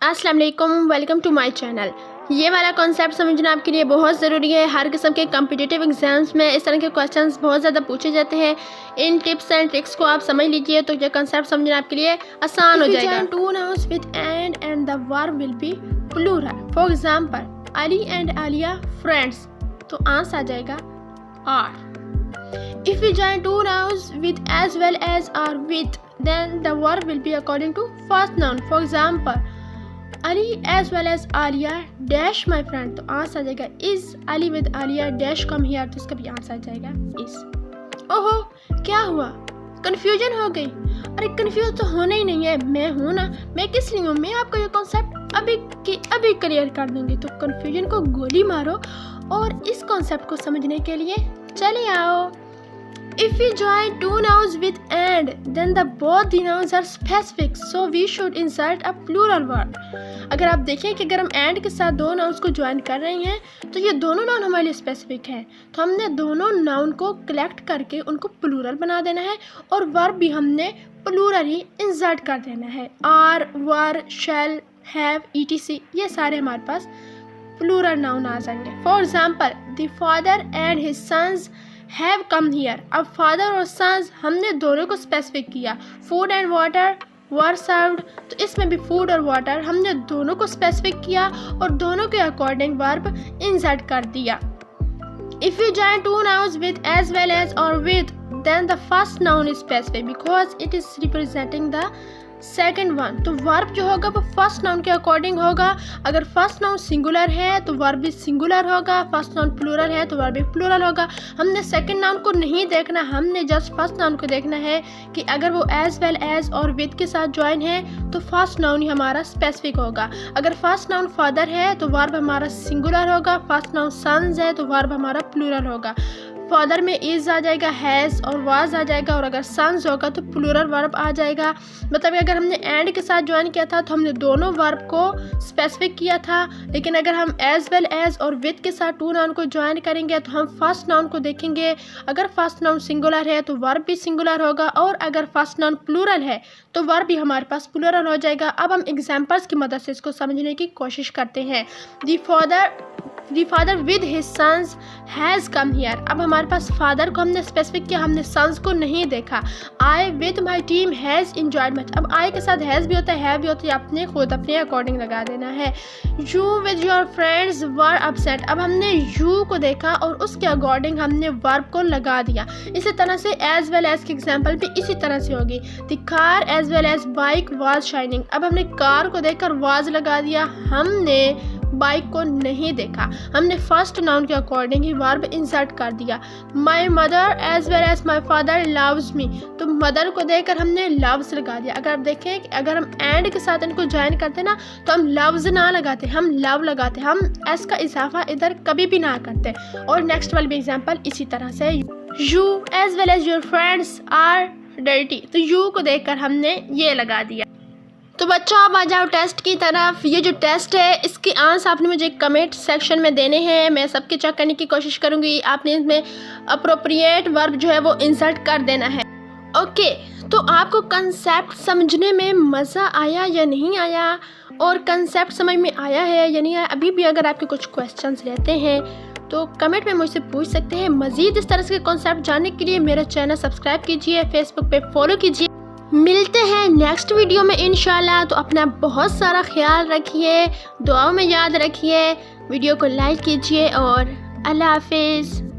अस्सलाम वालेकुम, welcome to my channel. ये वाला कॉन्सेप्ट समझना आपके लिए बहुत ज़रूरी है। हर किस्म के कम्पिटिटिव एग्जाम्स में इस तरह के क्वेश्चंस बहुत ज़्यादा पूछे जाते हैं। इन टिप्स एंड ट्रिक्स को आप समझ लीजिए तो ये कॉन्सेप्ट समझना आपके लिए आसान हो जाएगा। Two nouns with and the verb will be plural. For example, Ali and Aliya friends, तो आंसर आ जाएगा are. If we join two nouns with as well as or with, then the verb will be according to first noun. For example, Ali as well as Alia dash my friend, तो answer आ जाएगा is Ali with Alia dash come here, तो इसका भी answer आ जाएगा is। ओहो, क्या हुआ? कंफ्यूजन हो गई? अरे कंफ्यूज तो होना ही नहीं है, मैं हूँ ना, मैं किस लिए हूँ? मैं आपको ये कॉन्सेप्ट अभी क्लियर कर दूंगी। तो कंफ्यूजन को गोली मारो और इस कॉन्सेप्ट को समझने के लिए चले आओ। If we join two nouns with and, then both the nouns are specific, so we should insert a plural word. अगर आप देखें कि अगर हम and के साथ दो nouns को ज्वाइन कर रहे हैं तो ये दोनों नाउन हमारे लिए स्पेसिफिक हैं, तो हमने दोनों नाउन को कलेक्ट करके उनको प्लूरल बना देना है और वर्ब भी हमने प्लूरल ही इंसर्ट कर देना है। Are, were, shall, have, etc, ये सारे हमारे पास प्लूरल नाउन आ जाएंगे। For example, the father and his sons have come here. अब फादर और सन्स हमने दोनों को स्पेसिफिक किया। Food and water were served, तो इसमें भी फूड और वाटर हमने दोनों को स्पेसिफिक किया और दोनों के अकॉर्डिंग वर्ब इंसर्ट कर दिया। If you join two nouns with as well as और with, then the first noun is specific because it is representing the second one। तो वर्ब जो होगा वो फर्स्ट नाउन के अकॉर्डिंग होगा। अगर फर्स्ट नाउन सिंगुलर है तो वर्ब भी सिंगुलर होगा, फर्स्ट नाउन प्लूरल है तो वर्ब भी प्लूरल होगा। हमने सेकंड नाउन को नहीं देखना, हमने जस्ट फर्स्ट नाउन को देखना है कि अगर वो एज वेल एज और विद के साथ ज्वाइन है तो फर्स्ट नाउन ही हमारा स्पेसिफिक होगा। अगर फर्स्ट नाउन फादर है तो वर्ब हमारा सिंगुलर होगा, फर्स्ट नाउन सन्स है तो वर्ब हमारा प्लूरल होगा। फादर में इज आ जाएगा, हैज़ और वाज आ जाएगा, और अगर सन्स होगा तो प्लूरल वर्ब आ जाएगा। मतलब अगर हमने एंड के साथ ज्वाइन किया था तो हमने दोनों वर्ब को स्पेसिफिक किया था, लेकिन अगर हम एज वेल एज और विद के साथ टू नाउन को ज्वाइन करेंगे तो हम फर्स्ट नाउन को देखेंगे। अगर फर्स्ट नाउन सिंगुलर है तो वर्ब भी सिंगुलर होगा, और अगर फर्स्ट नाउन प्लूरल है तो वर्ब भी हमारे पास प्लूरल हो जाएगा। अब हम एग्जाम्पल्स की मदद से इसको समझने की कोशिश करते हैं। The father with his sons has come here। अब हमारे पास फादर को हमने स्पेसिफिक किया, हमने सन्स को नहीं देखा। I with my team has enjoyed much। अब I के साथ has भी होता है, have भी होता है, अपने खुद अपने अकॉर्डिंग लगा देना है। You with your friends were upset। अब हमने you को देखा और उसके अकॉर्डिंग हमने वर्ब को लगा दिया। इसी तरह से as well as की एग्जाम्पल भी इसी तरह से होगी। The car as well as bike was shining। अब हमने कार को देखकर was लगा दिया, हमने बाइक को नहीं देखा, हमने फर्स्ट नाउन के अकॉर्डिंग ही वर्ब इंसर्ट कर दिया। My mother as well as my father loves me, तो मदर को देखकर हमने लव्स लगा दिया। अगर आप देखें कि अगर हम एंड के साथ इनको ज्वाइन करते ना तो हम लव्स ना लगाते, हम लव लगाते, हम एस का इजाफा इधर कभी भी ना करते। और नेक्स्ट वाली भी एग्जाम्पल इसी तरह से, you as well as your friends are dirty, तो यू को देखकर हमने ये लगा दिया। तो बच्चों आप आ जाओ टेस्ट की तरफ। ये जो टेस्ट है इसके आंसर आपने मुझे कमेंट सेक्शन में देने हैं, मैं सबके चेक करने की कोशिश करूँगी। आपने इसमें अप्रोप्रिएट वर्ब जो है वो इंसर्ट कर देना है। ओके, तो आपको कंसेप्ट समझने में मज़ा आया या नहीं आया, और कंसेप्ट समझ में आया है या नहीं आया? अभी भी अगर आपके कुछ क्वेश्चंस रहते हैं तो कमेंट में मुझसे पूछ सकते हैं। मज़ीद इस तरह के कॉन्सेप्ट जानने के लिए मेरा चैनल सब्सक्राइब कीजिए, फेसबुक पे फॉलो कीजिए। मिलते हैं नेक्स्ट वीडियो में इंशाल्लाह। तो अपना बहुत सारा ख्याल रखिए, दुआओं में याद रखिए, वीडियो को लाइक कीजिए और अल्लाह हाफिज़।